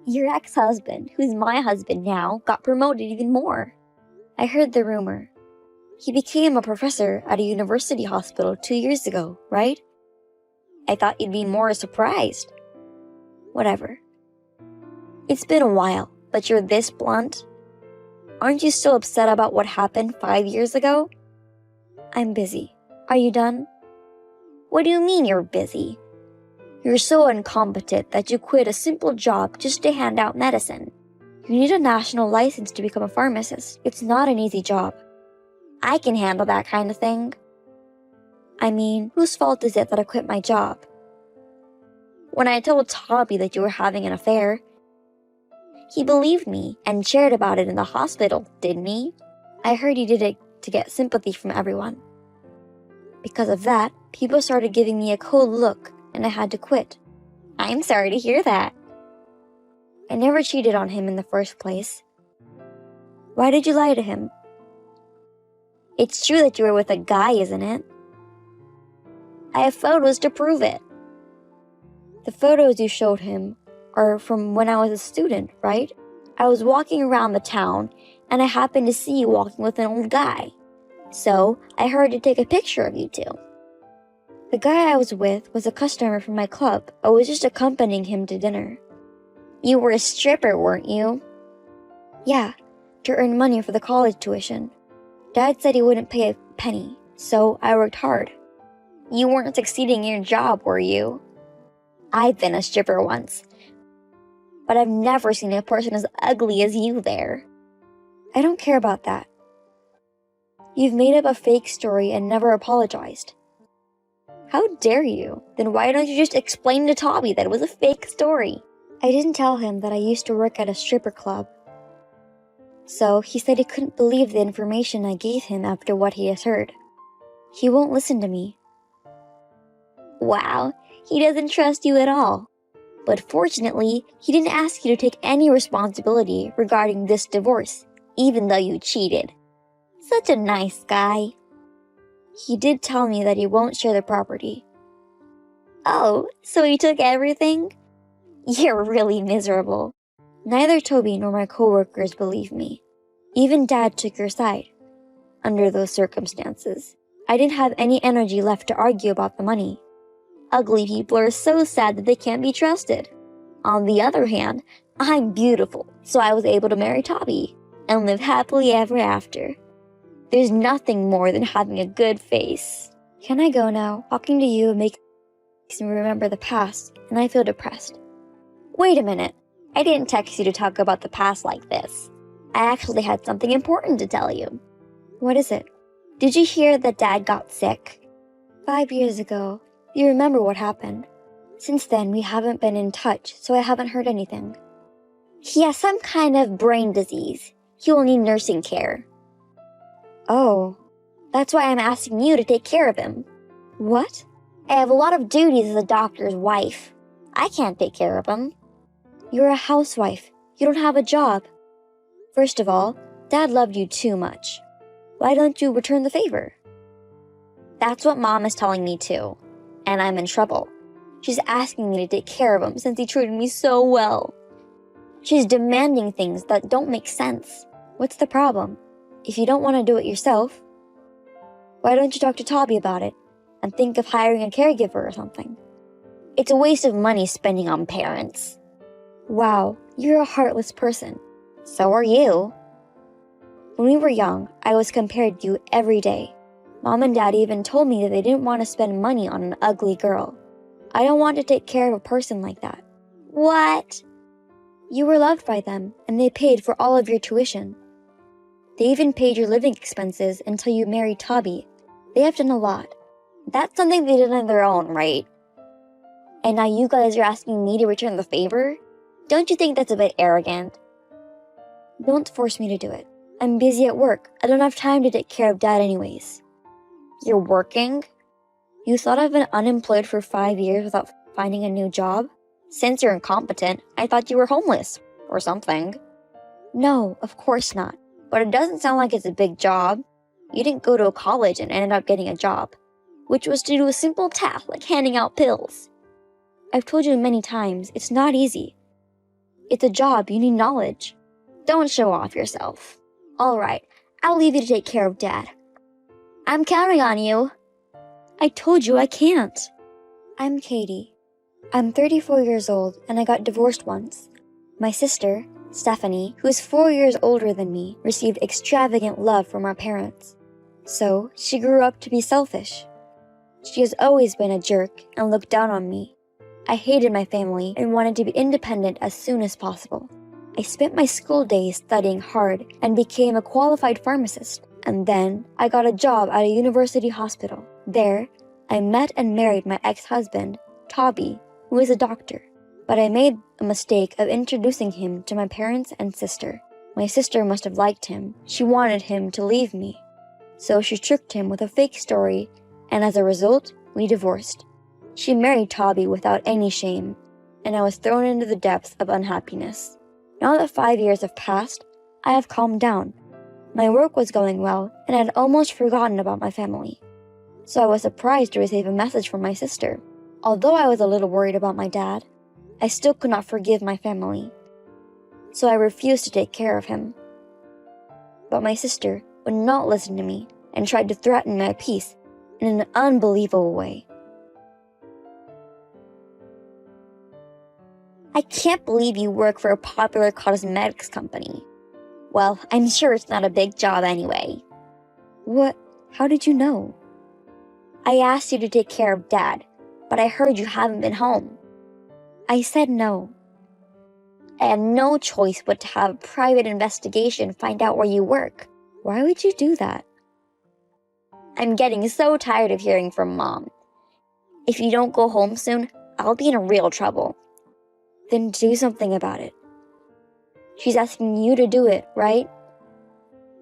Your ex-husband, who's my husband now, got promoted even more. I heard the rumor. He became a professor at a university hospital 2 years ago, right? I thought you'd be more surprised. Whatever. It's been a while, but you're this blunt? Aren't you still upset about what happened 5 years ago? I'm busy. Are you done? What do you mean you're busy? You're so incompetent that you quit a simple job just to hand out medicine. You need a national license to become a pharmacist. It's not an easy job. I can handle that kind of thing. I mean, whose fault is it that I quit my job? When I told Toby that you were having an affair, he believed me and shared about it in the hospital, didn't he? I heard he did it to get sympathy from everyone. Because of that, people started giving me a cold look and I had to quit. I'm sorry to hear that. I never cheated on him in the first place. Why did you lie to him? It's true that you were with a guy, isn't it? I have photos to prove it. The photos you showed him are from when I was a student, right? I was walking around the town and I happened to see you walking with an old guy. So I hurried to take a picture of you two. The guy I was with was a customer from my club. I was just accompanying him to dinner. You were a stripper, weren't you? Yeah, to earn money for the college tuition. Dad said he wouldn't pay a penny, so I worked hard. You weren't succeeding in your job, were you? I've been a stripper once, but I've never seen a person as ugly as you there. I don't care about that. You've made up a fake story and never apologized. How dare you? Then why don't you just explain to Toby that it was a fake story? I didn't tell him that I used to work at a stripper club. So he said he couldn't believe the information I gave him after what he has heard. He won't listen to me. Wow, he doesn't trust you at all. But fortunately, he didn't ask you to take any responsibility regarding this divorce, even though you cheated. Such a nice guy. He did tell me that he won't share the property. Oh, so he took everything? You're really miserable. Neither Toby nor my coworkers believe me. Even Dad took your side. Under those circumstances, I didn't have any energy left to argue about the money. Ugly people are so sad that they can't be trusted. On the other hand, I'm beautiful, so I was able to marry Toby and live happily ever after. There's nothing more than having a good face. Can I go now? Talking to you makes me remember the past, and I feel depressed. Wait a minute. I didn't text you to talk about the past like this. I actually had something important to tell you. What is it? Did you hear that Dad got sick? 5 years ago. You remember what happened. Since then, we haven't been in touch, so I haven't heard anything. He has some kind of brain disease. He will need nursing care. Oh, that's why I'm asking you to take care of him. What? I have a lot of duties as a doctor's wife. I can't take care of him. You're a housewife. You don't have a job. First of all, Dad loved you too much. Why don't you return the favor? That's what Mom is telling me too, and I'm in trouble. She's asking me to take care of him since he treated me so well. She's demanding things that don't make sense. What's the problem? If you don't want to do it yourself, why don't you talk to Toby about it and think of hiring a caregiver or something? It's a waste of money spending on parents. Wow, you're a heartless person. So are you. When we were young, I was compared to you every day. Mom and Dad even told me that they didn't want to spend money on an ugly girl. I don't want to take care of a person like that. What? You were loved by them, and they paid for all of your tuition. They even paid your living expenses until you married Toby. They have done a lot. That's something they did on their own, right? And now you guys are asking me to return the favor? Don't you think that's a bit arrogant? Don't force me to do it. I'm busy at work. I don't have time to take care of Dad anyways. You're working? You thought I've been unemployed for 5 years without finding a new job? Since you're incompetent, I thought you were homeless or something. No, of course not. But it doesn't sound like it's a big job. You didn't go to a college and ended up getting a job, which was to do a simple task like handing out pills. I've told you many times, it's not easy. It's a job, you need knowledge. Don't show off yourself. Alright, I'll leave you to take care of Dad. I'm counting on you. I told you I can't. I'm Katie. I'm 34 years old and I got divorced once. My sister, Stephanie, who is 4 years older than me, received extravagant love from our parents. So, she grew up to be selfish. She has always been a jerk and looked down on me. I hated my family and wanted to be independent as soon as possible. I spent my school days studying hard and became a qualified pharmacist. And then, I got a job at a university hospital. There, I met and married my ex-husband, Toby, who is a doctor. But I made a mistake of introducing him to my parents and sister. My sister must have liked him. She wanted him to leave me. So she tricked him with a fake story, and as a result, we divorced. She married Toby without any shame, and I was thrown into the depths of unhappiness. Now that 5 years have passed, I have calmed down. My work was going well, and I had almost forgotten about my family. So I was surprised to receive a message from my sister. Although I was a little worried about my dad, I still could not forgive my family. So I refused to take care of him. But my sister would not listen to me and tried to threaten my peace in an unbelievable way. I can't believe you work for a popular cosmetics company. Well, I'm sure it's not a big job anyway. What? How did you know? I asked you to take care of Dad, but I heard you haven't been home. I said no. I had no choice but to have a private investigation find out where you work. Why would you do that? I'm getting so tired of hearing from Mom. If you don't go home soon, I'll be in real trouble. Then do something about it. She's asking you to do it, right?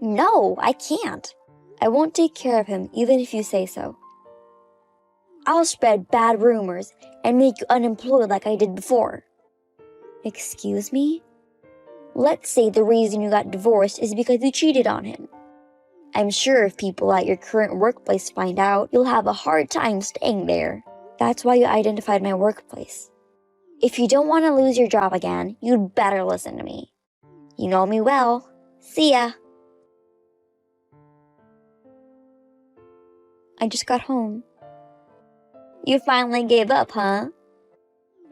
No, I can't. I won't take care of him even if you say so. I'll spread bad rumors and make you unemployed like I did before. Excuse me? Let's say the reason you got divorced is because you cheated on him. I'm sure if people at your current workplace find out, you'll have a hard time staying there. That's why you identified my workplace. If you don't want to lose your job again, you'd better listen to me. You know me well. See ya. I just got home. You finally gave up, huh?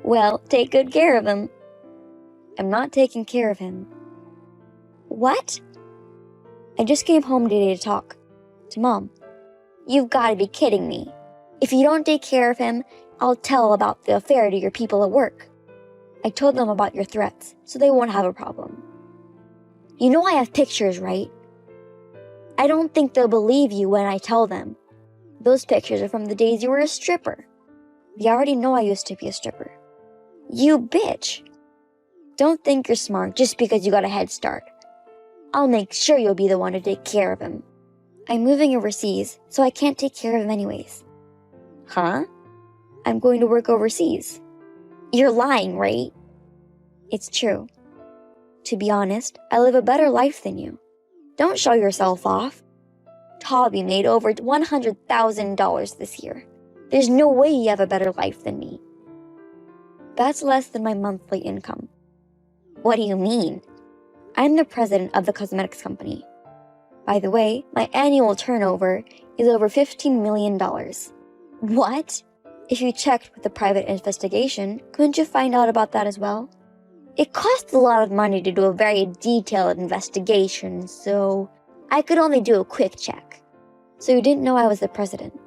Well, take good care of him. I'm not taking care of him. What? I just came home today to talk to Mom. You've got to be kidding me. If you don't take care of him, I'll tell about the affair to your people at work. I told them about your threats, so they won't have a problem. You know I have pictures, right? I don't think they'll believe you when I tell them. Those pictures are from the days you were a stripper. They already know I used to be a stripper. You bitch! Don't think you're smart just because you got a head start. I'll make sure you'll be the one to take care of him. I'm moving overseas, so I can't take care of him anyways. Huh? I'm going to work overseas. You're lying, right? It's true. To be honest, I live a better life than you. Don't show yourself off. Toby made over $100,000 this year. There's no way you have a better life than me. That's less than my monthly income. What do you mean? I'm the president of the cosmetics company. By the way, my annual turnover is over $15 million. What? If you checked with the private investigation, couldn't you find out about that as well? It costs a lot of money to do a very detailed investigation, so I could only do a quick check. So you didn't know I was the president.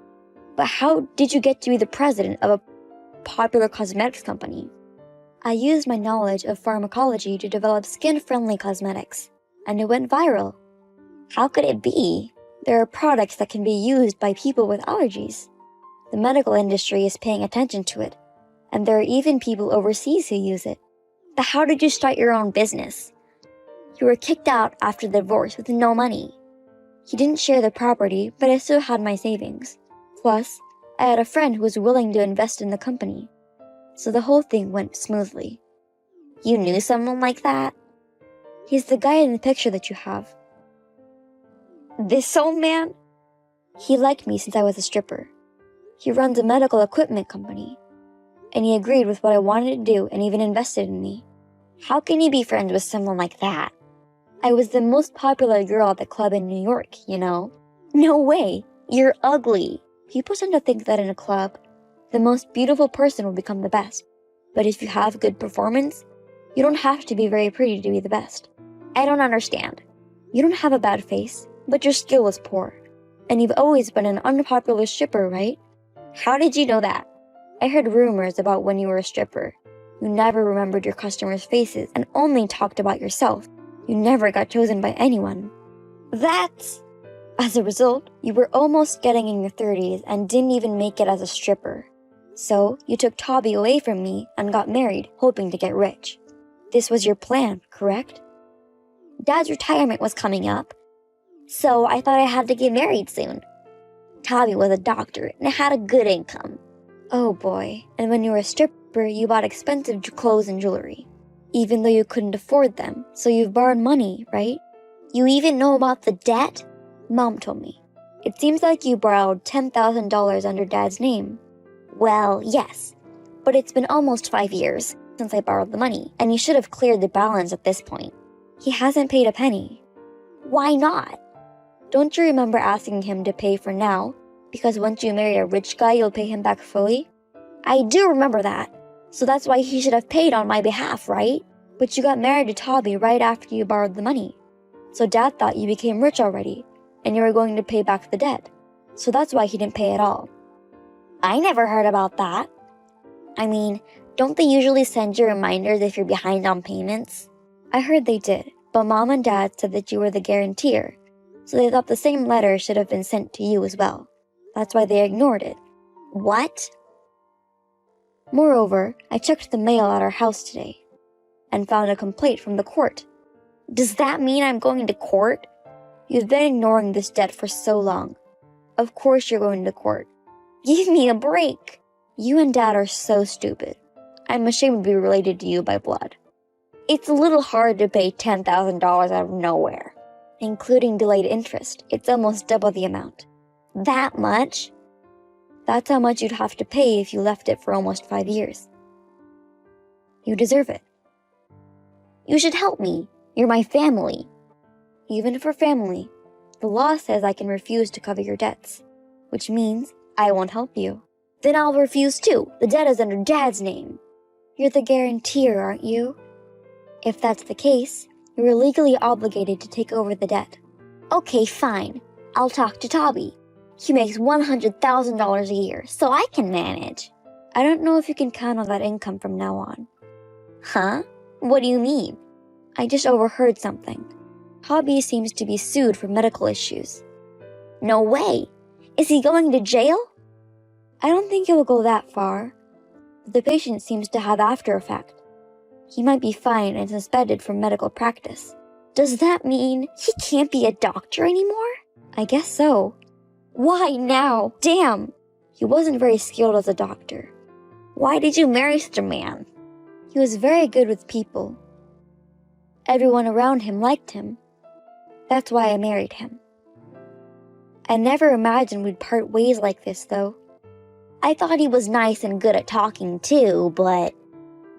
But how did you get to be the president of a popular cosmetics company? I used my knowledge of pharmacology to develop skin-friendly cosmetics, and it went viral. How could it be? There are products that can be used by people with allergies. The medical industry is paying attention to it, and there are even people overseas who use it. But how did you start your own business? You were kicked out after the divorce with no money. He didn't share the property, but I still had my savings. Plus, I had a friend who was willing to invest in the company. So the whole thing went smoothly. You knew someone like that? He's the guy in the picture that you have. This old man? He liked me since I was a stripper. He runs a medical equipment company. And he agreed with what I wanted to do and even invested in me. How can you be friends with someone like that? I was the most popular girl at the club in New York, you know? No way! You're ugly! People tend to think that in a club, the most beautiful person will become the best. But if you have good performance, you don't have to be very pretty to be the best. I don't understand. You don't have a bad face, but your skill is poor. And you've always been an unpopular stripper, right? How did you know that? I heard rumors about when you were a stripper. You never remembered your customers' faces and only talked about yourself. You never got chosen by anyone. That's... As a result, you were almost getting in your 30s and didn't even make it as a stripper. So, you took Toby away from me and got married, hoping to get rich. This was your plan, correct? Dad's retirement was coming up, so I thought I had to get married soon. Toby was a doctor and had a good income. Oh boy, and when you were a stripper, you bought expensive clothes and jewelry, even though you couldn't afford them, so you've borrowed money, right? You even know about the debt? Mom told me. It seems like you borrowed $10,000 under Dad's name. Well, yes, but it's been almost 5 years since I borrowed the money, and you should have cleared the balance at this point. He hasn't paid a penny. Why not? Don't you remember asking him to pay for now, because once you marry a rich guy, you'll pay him back fully? I do remember that, so that's why he should have paid on my behalf, right? But you got married to Toby right after you borrowed the money, so Dad thought you became rich already, and you were going to pay back the debt, so that's why he didn't pay at all. I never heard about that. I mean, don't they usually send you reminders if you're behind on payments? I heard they did, but Mom and Dad said that you were the guarantor, so they thought the same letter should have been sent to you as well. That's why they ignored it. What? Moreover, I checked the mail at our house today and found a complaint from the court. Does that mean I'm going to court? You've been ignoring this debt for so long. Of course you're going to court. Give me a break. You and Dad are so stupid. I'm ashamed to be related to you by blood. It's a little hard to pay $10,000 out of nowhere. Including delayed interest, it's almost double the amount. That much? That's how much you'd have to pay if you left it for almost 5 years. You deserve it. You should help me. You're my family. Even for family, the law says I can refuse to cover your debts, which means I won't help you. Then I'll refuse too. The debt is under Dad's name. You're the guarantor, aren't you? If that's the case, you're legally obligated to take over the debt. Okay, fine. I'll talk to Toby. He makes $100,000 a year, so I can manage. I don't know if you can count on that income from now on. Huh? What do you mean? I just overheard something. Toby seems to be sued for medical issues. No way! Is he going to jail? I don't think it will go that far. The patient seems to have after effect. He might be fined and suspended from medical practice. Does that mean he can't be a doctor anymore? I guess so. Why now? Damn! He wasn't very skilled as a doctor. Why did you marry such a man? He was very good with people. Everyone around him liked him. That's why I married him. I never imagined we'd part ways like this, though. I thought he was nice and good at talking too, but...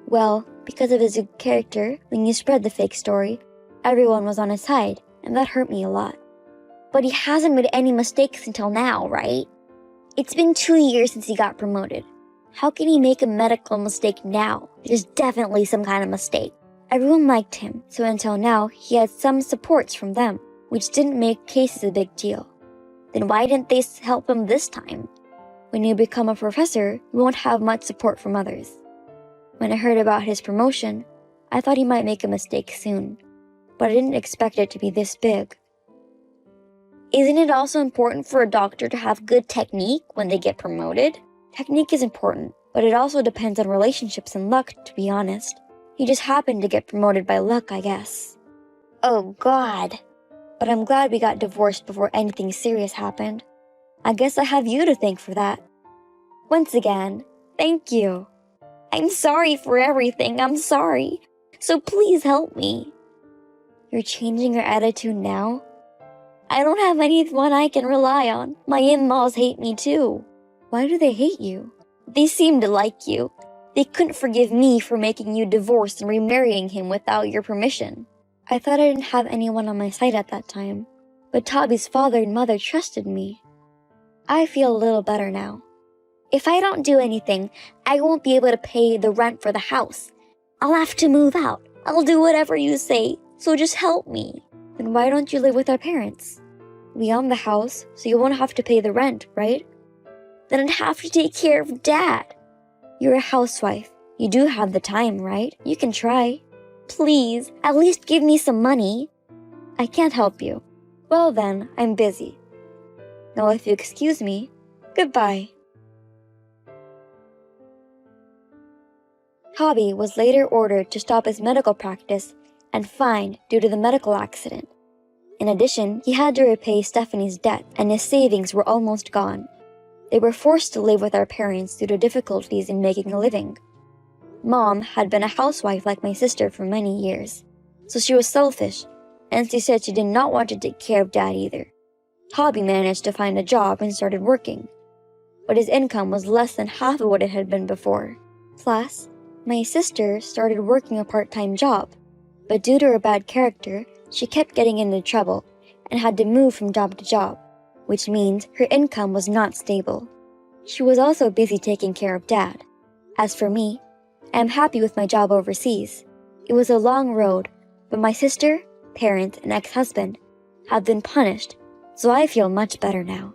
Well, because of his good character, when you spread the fake story, everyone was on his side, and that hurt me a lot. But he hasn't made any mistakes until now, right? It's been 2 years since he got promoted. How can he make a medical mistake now? There's definitely some kind of mistake. Everyone liked him, so until now, he had some supports from them, which didn't make cases a big deal. Then why didn't they help him this time? When you become a professor, you won't have much support from others. When I heard about his promotion, I thought he might make a mistake soon, but I didn't expect it to be this big. Isn't it also important for a doctor to have good technique when they get promoted? Technique is important, but it also depends on relationships and luck, to be honest. He just happened to get promoted by luck, I guess. Oh God. But I'm glad we got divorced before anything serious happened. I guess I have you to thank for that. Once again, thank you. I'm sorry for everything, I'm sorry. So please help me. You're changing your attitude now? I don't have anyone I can rely on. My in-laws hate me too. Why do they hate you? They seem to like you. They couldn't forgive me for making you divorce and remarrying him without your permission. I thought I didn't have anyone on my side at that time, but Toby's father and mother trusted me. I feel a little better now. If I don't do anything, I won't be able to pay the rent for the house. I'll have to move out. I'll do whatever you say, so just help me. Then why don't you live with our parents? We own the house, so you won't have to pay the rent, right? Then I'd have to take care of Dad. You're a housewife. You do have the time, right? You can try. Please, at least give me some money. I can't help you. Well then, I'm busy. Now if you excuse me, goodbye. Toby was later ordered to stop his medical practice and fined due to the medical accident. In addition, he had to repay Stephanie's debt, and his savings were almost gone. They were forced to live with our parents due to difficulties in making a living. Mom had been a housewife like my sister for many years, so she was selfish, and she said she did not want to take care of Dad either. Toby managed to find a job and started working, but his income was less than half of what it had been before. Plus, my sister started working a part-time job, but due to her bad character, she kept getting into trouble and had to move from job to job, which means her income was not stable. She was also busy taking care of Dad. As for me, I am happy with my job overseas. It was a long road, but my sister, parents, and ex-husband have been punished, so I feel much better now.